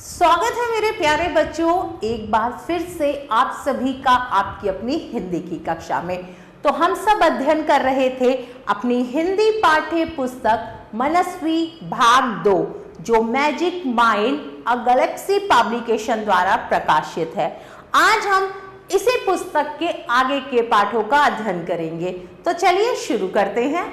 स्वागत है मेरे प्यारे बच्चों, एक बार फिर से आप सभी का आपकी अपनी हिंदी की कक्षा में। तो हम सब अध्ययन कर रहे थे अपनी हिंदी पाठ्य पुस्तक मनस्वी भाग 2, जो मैजिक माइंड अ गैलेक्सी पब्लिकेशन द्वारा प्रकाशित है। आज हम इसी पुस्तक के आगे के पाठों का अध्ययन करेंगे। तो चलिए शुरू करते हैं।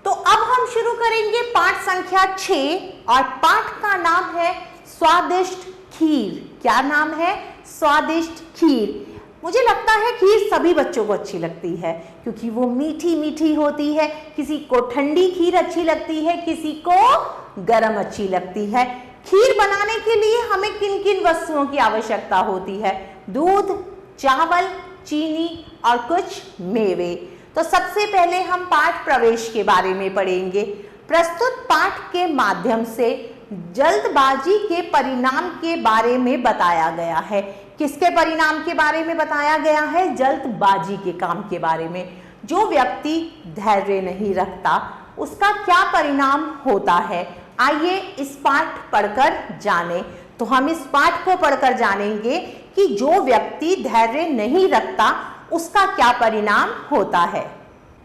तो अब हम शुरू करेंगे पाठ संख्या 6 और पाठ का नाम है स्वादिष्ट खीर। क्या नाम है? स्वादिष्ट खीर। मुझे लगता है खीर सभी बच्चों को अच्छी लगती है क्योंकि वो मीठी मीठी होती है। किसी को ठंडी खीर अच्छी लगती है, किसी को गरम अच्छी लगती है। खीर बनाने के लिए हमें किन किन वस्तुओं की आवश्यकता होती है? दूध, चावल, चीनी और कुछ मेवे। तो सबसे पहले हम पाठ प्रवेश के बारे में पढ़ेंगे। प्रस्तुत पाठ के माध्यम से जल्दबाजी के परिणाम के बारे में बताया गया है। किसके परिणाम के बारे में बताया गया है? जल्दबाजी के काम के बारे में। जो व्यक्ति धैर्य नहीं रखता उसका क्या परिणाम होता है? आइए इस पाठ पढ़कर जानें। तो हम इस पाठ को पढ़कर जानेंगे कि जो व्यक्ति धैर्य नहीं रखता उसका क्या परिणाम होता है।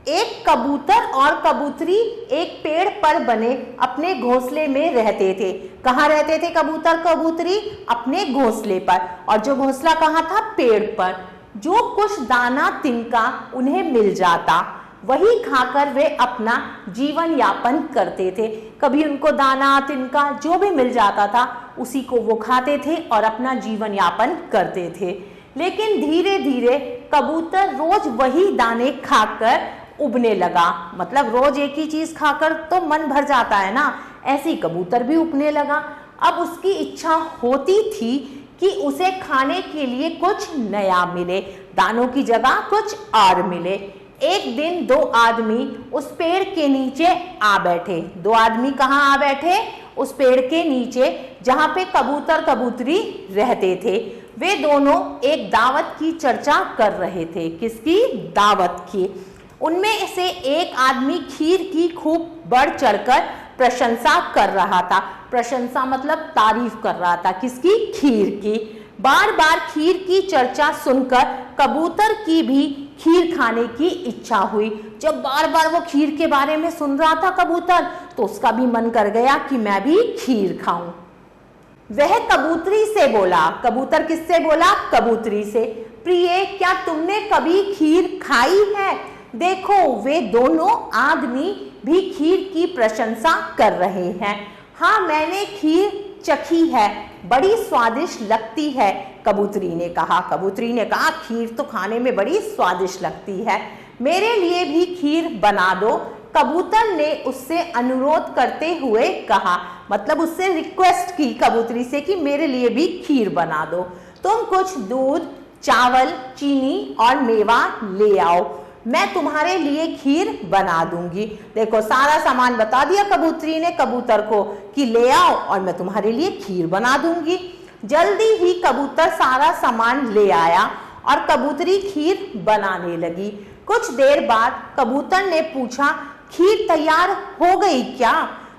एक कबूतर और कबूतरी एक पेड़ पर बने अपने घोंसले में रहते थे। कहाँ रहते थे कबूतर कबूतरी? अपने घोंसले पर। और जो घोंसला कहाँ था? पेड़ पर। जो कुछ दाना तिनका उन्हें मिल जाता वही खाकर वे अपना जीवन यापन करते थे। कभी उनको दाना तिनका जो भी मिल जाता था उसी को वो खाते थे और अपना जीवन यापन करते थे। लेकिन धीरे धीरे कबूतर रोज वही दाने खाकर उबने लगा। मतलब रोज एक ही चीज खाकर तो मन भर जाता है ना, ऐसे ही कबूतर भी उबने लगा। अब उसकी इच्छा होती थी कि उसे खाने के लिए कुछ नया मिले, दानों की जगह कुछ और मिले। एक दिन दो आदमी उस पेड़ के नीचे आ बैठे। दो आदमी कहाँ आ बैठे? उस पेड़ के नीचे जहाँ पे कबूतर कबूतरी रहते थे। वे दोनों एक दावत की चर्चा कर रहे थे। किसकी? दावत की। उनमें से एक आदमी खीर की खूब बढ़ चढ़कर प्रशंसा कर रहा था। प्रशंसा मतलब तारीफ कर रहा था। किसकी? खीर की। बार बार खीर की चर्चा सुनकर कबूतर की भी खीर खाने की इच्छा हुई। जब बार बार वो खीर के बारे में सुन रहा था कबूतर, तो उसका भी मन कर गया कि मैं भी खीर खाऊं। वह कबूतरी से बोला। कबूतर किससे बोला? कबूतरी से। प्रिय, क्या तुमने कभी खीर खाई है? देखो, वे दोनों आदमी भी खीर की प्रशंसा कर रहे हैं। हाँ, मैंने खीर चखी है, बड़ी स्वादिष्ट लगती है, कबूतरी ने कहा। कबूतरी ने कहा, खीर तो खाने में बड़ी स्वादिष्ट लगती है, मेरे लिए भी खीर बना दो। कबूतर ने उससे अनुरोध करते हुए कहा, मतलब उससे रिक्वेस्ट की कबूतरी से कि मेरे लिए भी खीर बना दो। तुम कुछ दूध, चावल, चीनी और मेवा ले आओ, मैं तुम्हारे लिए खीर बना दूंगी। देखो, सारा सामान बता दिया कबूतरी ने कबूतर को कि ले आओ और मैं तुम्हारे लिए खीर बना दूंगी। जल्दी ही कबूतर सारा सामान ले आया और कबूतरी खीर बनाने लगी। कुछ देर बाद कबूतर ने पूछा, खीर तैयार हो गई क्या?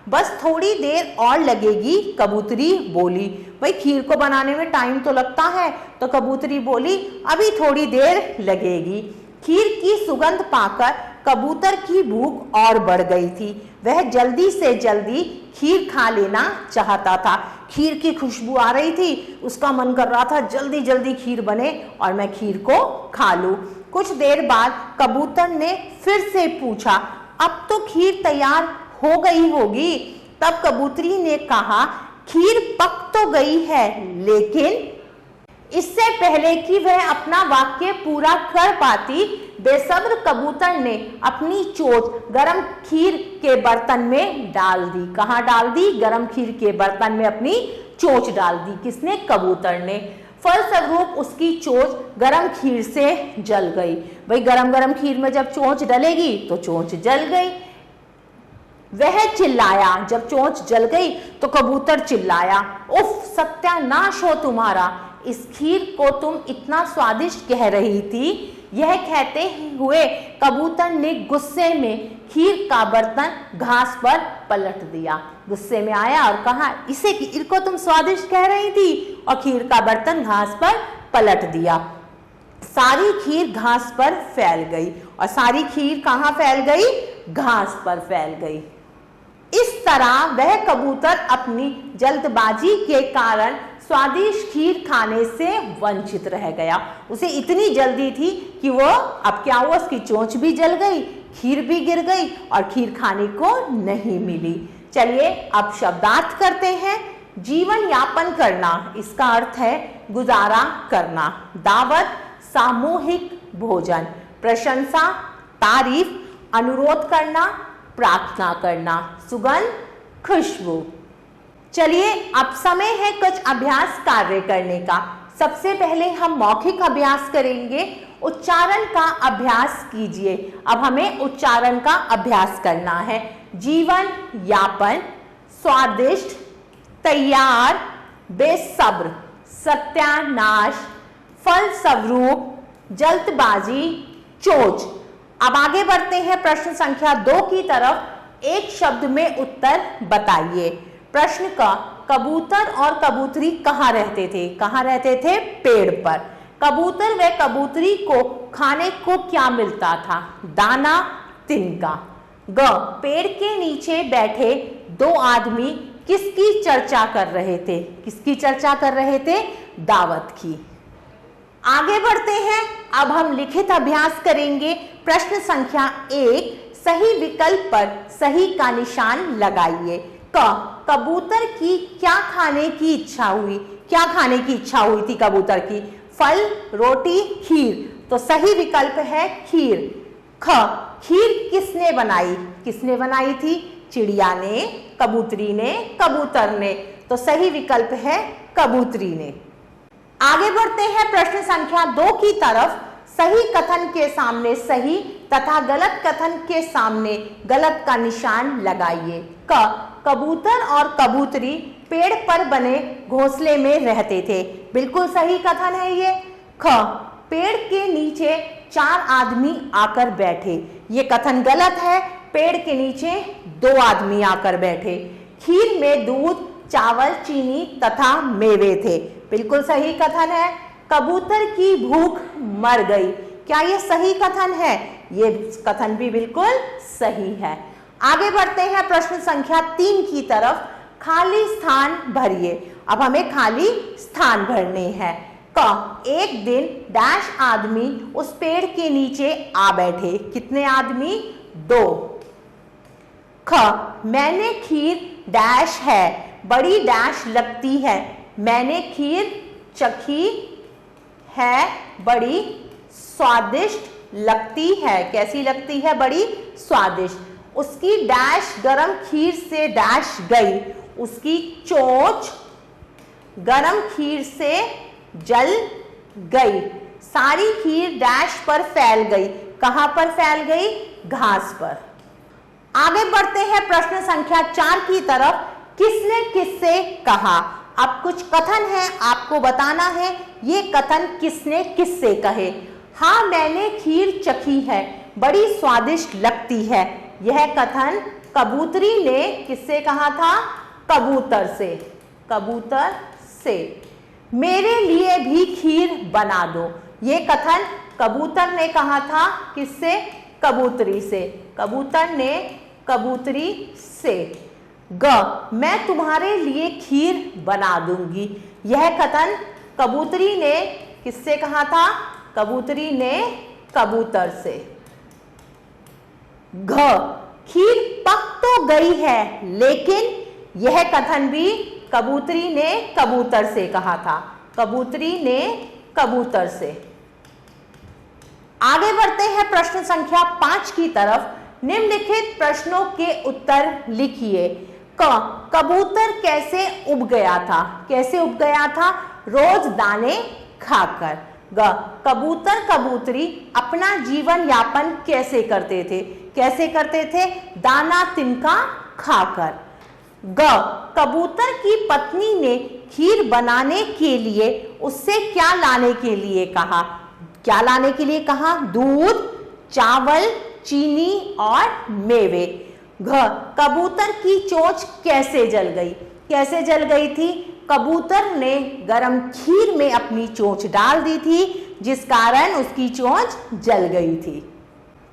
बस थोड़ी देर और लगेगी, कबूतरी बोली। भाई, खीर को बनाने में टाइम तो लगता है, तो कबूतरी बोली अभी थोड़ी देर लगेगी। खीर की सुगंध पाकर कबूतर की भूख और बढ़ गई थी। वह जल्दी से जल्दी खीर खा लेना चाहता था। खीर की खुशबू आ रही थी, उसका मन कर रहा था जल्दी जल्दी खीर बने और मैं खीर को खा लूं। कुछ देर बाद कबूतर ने फिर से पूछा, अब तो खीर तैयार हो गई होगी। तब कबूतरी ने कहा, खीर पक तो गई है, लेकिन इससे पहले कि वह अपना वाक्य पूरा कर पाती, बेसब्र कबूतर ने अपनी चोंच गरम खीर के बर्तन में डाल दी। कहाँ डाल दी? गरम खीर के बर्तन में अपनी चोंच डाल दी। किसने? कबूतर ने। फलस्वरूप उसकी चोंच गरम खीर से जल गई। भाई, गरम गरम खीर में जब चोंच डलेगी तो चोंच जल गई। वह चिल्लाया। जब चोंच जल गई तो कबूतर चिल्लाया, उफ, सत्यानाश हो तुम्हारा, इस खीर को तुम इतना स्वादिष्ट कह रही थी, यह कहते हुए कबूतर ने गुस्से में खीर का बर्तन घास पर पलट दिया। गुस्से में आया और कहा, इसे खीर को तुम स्वादिष्ट कह रही थी, और खीर का बर्तन घास पर पलट दिया। सारी खीर घास पर फैल गई, और सारी खीर कहाँ फैल गई? घास पर फैल गई। इस तरह वह कबूतर अपनी जल्दबाजी के कारण स्वादिष्ट खीर खाने से वंचित रह गया। उसे इतनी जल्दी थी कि वो अब क्या हुआ, उसकी चोंच भी जल गई, खीर भी गिर गई और खीर खाने को नहीं मिली। चलिए अब शब्दार्थ करते हैं। जीवन यापन करना, इसका अर्थ है गुजारा करना। दावत, सामूहिक भोजन। प्रशंसा, तारीफ। अनुरोध करना, प्रार्थना करना। सुगंध, खुशबू। चलिए अब समय है कुछ अभ्यास कार्य करने का। सबसे पहले हम मौखिक अभ्यास करेंगे। उच्चारण का अभ्यास कीजिए। अब हमें उच्चारण का अभ्यास करना है। जीवन यापन, स्वादिष्ट, तैयार, बेसब्र, सत्यानाश, फलस्वरूप, जल्दबाजी, चोच। अब आगे बढ़ते हैं प्रश्न संख्या 2 की तरफ। एक शब्द में उत्तर बताइए। प्रश्न का, कबूतर और कबूतरी कहाँ रहते थे? कहाँ रहते थे? पेड़ पर। कबूतर व कबूतरी को खाने को क्या मिलता था? दाना, तिनका। ग, पेड़ के नीचे बैठे 2 आदमी किसकी चर्चा कर रहे थे? किसकी चर्चा कर रहे थे? दावत की। आगे बढ़ते हैं। अब हम लिखित अभ्यास करेंगे। प्रश्न संख्या 1, सही विकल्प पर सही का निशान लगाइए। क, कबूतर की क्या खाने की इच्छा हुई? क्या खाने की इच्छा हुई थी कबूतर की? फल, रोटी, खीर। तो सही विकल्प है खीर। ख, खीर किसने बनाई? किसने बनाई थी? चिड़िया ने, कबूतरी ने, कबूतर ने। तो सही विकल्प है कबूतरी ने। आगे बढ़ते हैं प्रश्न संख्या 2 की तरफ। सही कथन के सामने सही तथा गलत कथन के सामने गलत का निशान लगाइए। क, कबूतर और कबूतरी पेड़ पर बने घोंसले में रहते थे। बिल्कुल सही कथन है ये। ख, पेड़ के नीचे 4 आदमी आकर बैठे। ये कथन गलत है। पेड़ के नीचे 2 आदमी आकर बैठे। खीर में दूध, चावल, चीनी तथा मेवे थे। बिल्कुल सही कथन है। कबूतर की भूख मर गई। क्या ये सही कथन है? ये कथन भी बिल्कुल सही है। आगे बढ़ते हैं प्रश्न संख्या 3 की तरफ। खाली स्थान भरिए। अब हमें खाली स्थान भरने हैं। क, एक दिन डैश आदमी उस पेड़ के नीचे आ बैठे। कितने आदमी? 2। ख, मैंने खीर डैश है, बड़ी डैश लगती है। मैंने खीर चखी है, बड़ी स्वादिष्ट लगती है। कैसी लगती है? बड़ी स्वादिष्ट। उसकी डैश गरम खीर से डैश गई। उसकी चोंच गरम खीर से जल गई। सारी खीर डैश पर फैल गई। कहां पर फैल गई? घास पर। आगे बढ़ते हैं प्रश्न संख्या 4 की तरफ। किसने किससे कहा? अब कुछ कथन है, आपको बताना है ये कथन किसने किससे कहे। हाँ, मैंने खीर चखी है, बड़ी स्वादिष्ट लगती है। यह कथन कबूतरी ने किससे कहा था? कबूतर से। कबूतर से। मेरे लिए भी खीर बना दो। ये कथन कबूतर ने कहा था। किससे? कबूतरी से। कबूतर ने कबूतरी से। ग, मैं तुम्हारे लिए खीर बना दूंगी। यह कथन कबूतरी ने किससे कहा था? कबूतरी ने कबूतर से। घ, खीर पक तो गई है, लेकिन यह कथन भी कबूतरी ने कबूतर से कहा था। कबूतरी ने कबूतर से। आगे बढ़ते हैं प्रश्न संख्या 5 की तरफ। निम्नलिखित प्रश्नों के उत्तर लिखिए। क, कबूतर कैसे उब गया था? कैसे उब गया था? रोज दाने खाकर। ग, कबूतर कबूतरी अपना जीवन यापन कैसे करते थे? कैसे करते थे? दाना तिनका खाकर। ग, कबूतर की पत्नी ने खीर बनाने के लिए उससे क्या लाने के लिए कहा? क्या लाने के लिए कहा? दूध, चावल, चीनी और मेवे। घ, कबूतर की चोंच कैसे जल गई? कैसे जल गई थी? कबूतर ने गरम खीर में अपनी चोंच डाल दी थी, जिस कारण उसकी चोंच जल गई थी।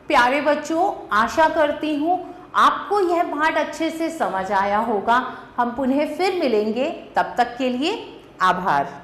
प्यारे बच्चों, आशा करती हूँ आपको यह पाठ अच्छे से समझ आया होगा। हम पुनः फिर मिलेंगे, तब तक के लिए आभार।